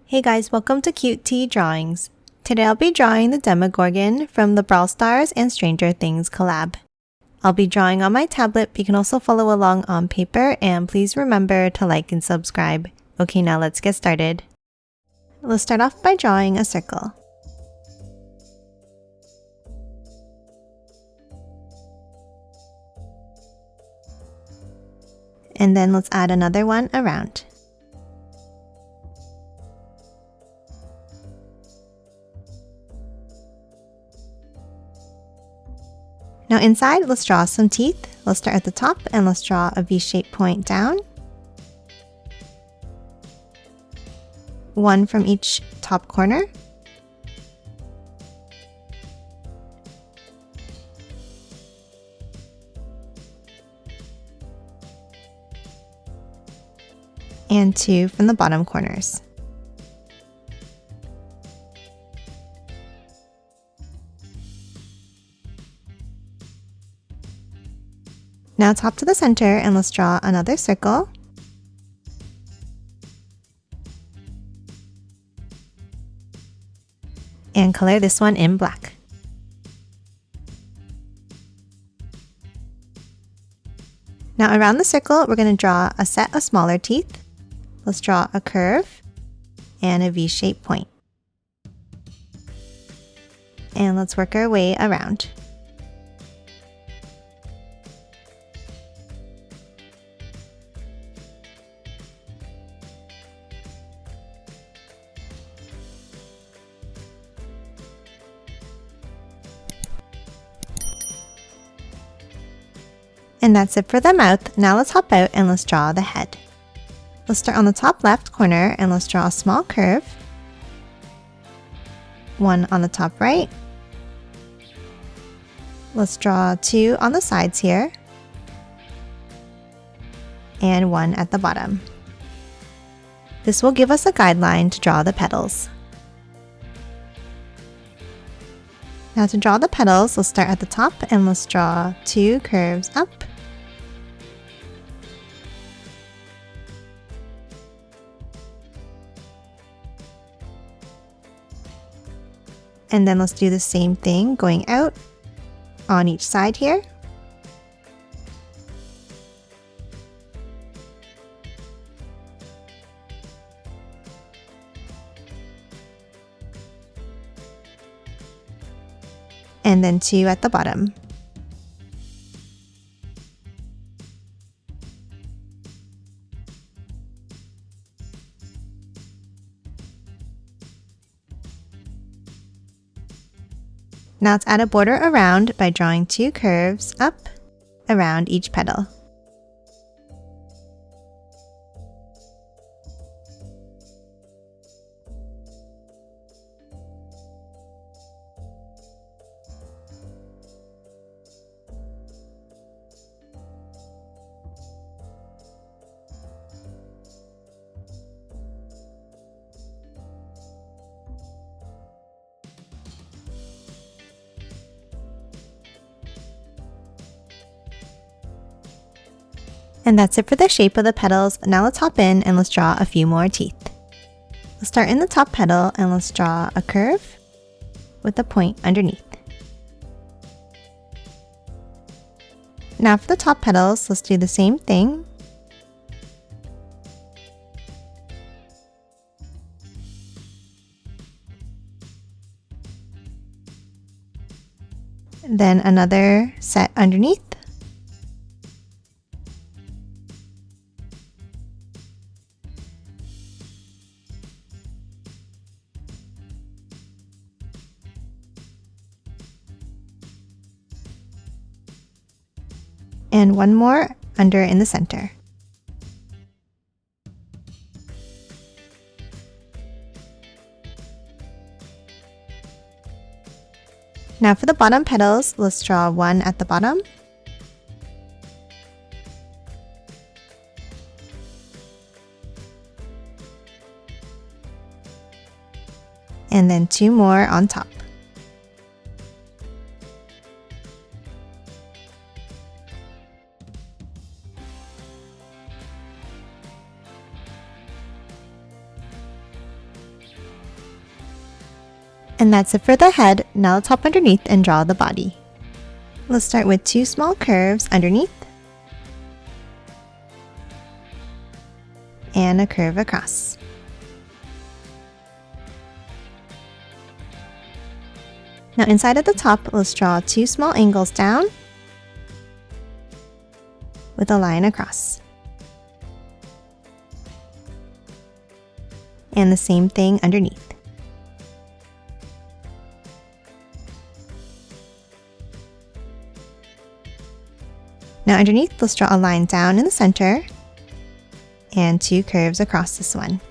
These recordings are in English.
Hey guys, welcome to Cute Tea Drawings. Today I'll be drawing the Demogorgon from the Brawl Stars and Stranger Things collab. I'll be drawing on my tablet, but you can also follow along on paper, and please remember to like and subscribe. Okay, now let's get started. Let's start off by drawing a circle. And then let's add another one around. Now inside, let's draw some teeth. Let's start at the top and let's draw a V-shaped point down. One from each top corner. And two from the bottom corners. Now top to the center and let's draw another circle. And color this one in black. Now around the circle, we're going to draw a set of smaller teeth. Let's draw a curve and a V-shaped point. And let's work our way around. And that's it for the mouth. Now let's hop out and let's draw the head. Let's start on the top left corner and let's draw a small curve. One on the top right. Let's draw two on the sides here. And one at the bottom. This will give us a guideline to draw the petals. Now to draw the petals, let's start at the top and let's draw two curves up. And then let's do the same thing going out on each side here. And then two at the bottom. Now let's add a border around by drawing two curves up around each petal. And that's it for the shape of the petals. Now let's hop in and let's draw a few more teeth. Let's start in the top petal and let's draw a curve with a point underneath. Now for the top petals, let's do the same thing. Then another set underneath. And one more under in the center. Now for the bottom petals, let's draw one at the bottom. And then two more on top. And that's it for the head. Now let's hop underneath and draw the body. Let's start with 2 small curves underneath and a curve across. Now inside at the top, let's draw 2 small angles down with a line across. And the same thing underneath. Now underneath, let's draw a line down in the center and 2 curves across this one.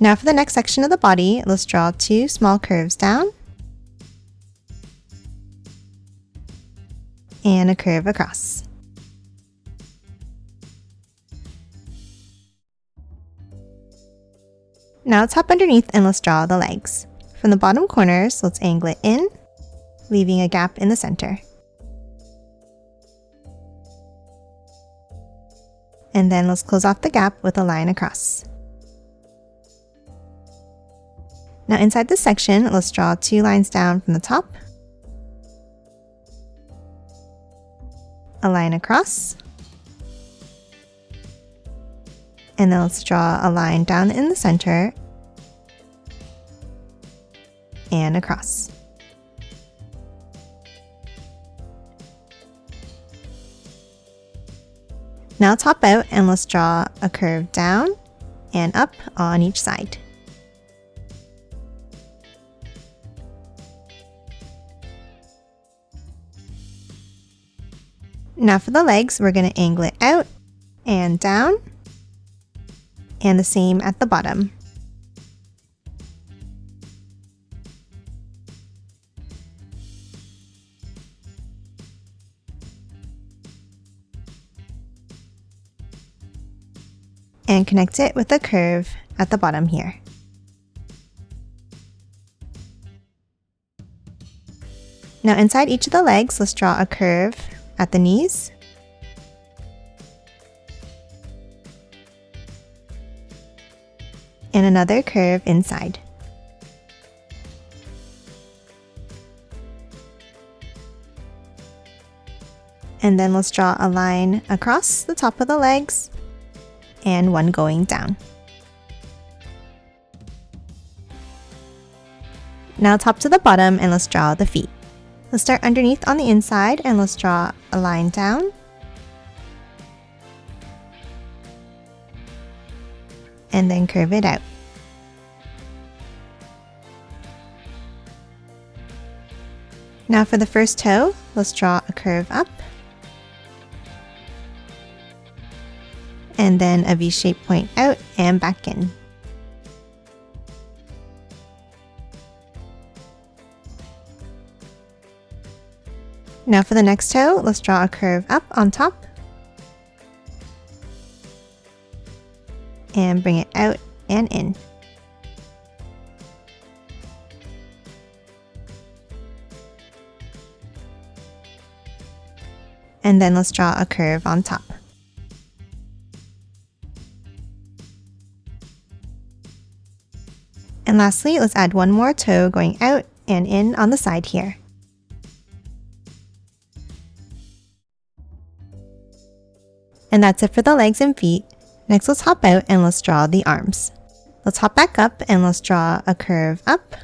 Now for the next section of the body, let's draw 2 small curves down and a curve across. Now let's hop underneath and let's draw the legs. From the bottom corners, let's angle it in, leaving a gap in the center. And then let's close off the gap with a line across. Now inside this section, let's draw 2 lines down from the top, a line across, and then let's draw a line down in the center and across. Now let's hop out and let's draw a curve down and up on each side. Now for the legs, we're going to angle it out and down, and the same at the bottom. And connect it with a curve at the bottom here. Now inside each of the legs, let's draw a curve at the knees, and another curve inside. And then let's draw a line across the top of the legs and one going down. Now top to the bottom and let's draw the feet. Let's start underneath on the inside and let's draw a line down and then curve it out. Now for the first toe, let's draw a curve up and then a V-shaped point out and back in. Now for the next toe, let's draw a curve up on top and bring it out and in. And then let's draw a curve on top. And lastly, let's add one more toe going out and in on the side here. And that's it for the legs and feet. Next, let's hop out and let's draw the arms. Let's hop back up and let's draw a curve up.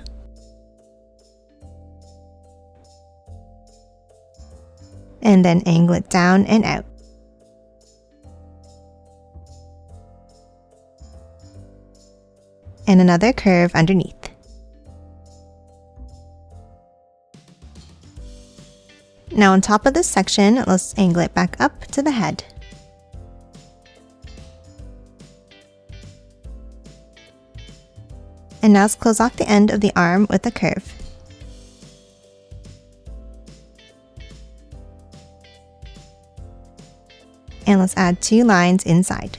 And then angle it down and out. And another curve underneath. Now on top of this section, let's angle it back up to the head. And now let's close off the end of the arm with a curve. And let's add 2 lines inside.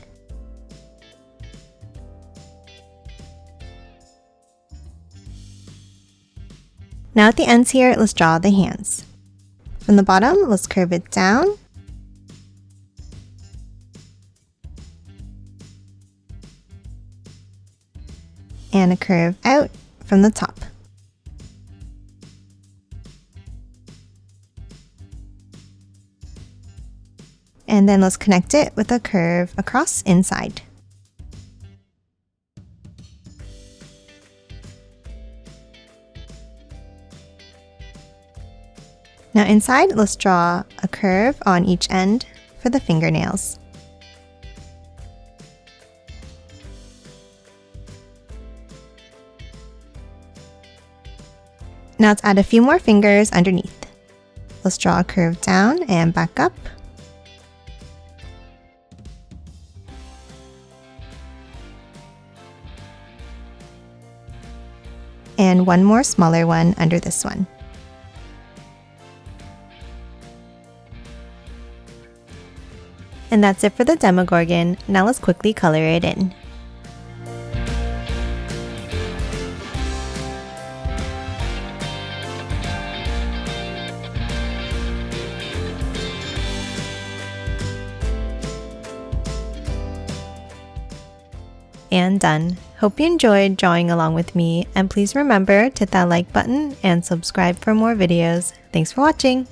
Now at the ends here, let's draw the hands. From the bottom, let's curve it down. and a curve out from the top. And then let's connect it with a curve across inside. Now inside, let's draw a curve on each end for the fingernails. Now let's add a few more fingers underneath. Let's draw a curve down and back up. And one more smaller one under this one. And that's it for the Demogorgon. Now let's quickly color it in. And done. Hope you enjoyed drawing along with me, and please remember to hit that like button and subscribe for more videos. Thanks for watching!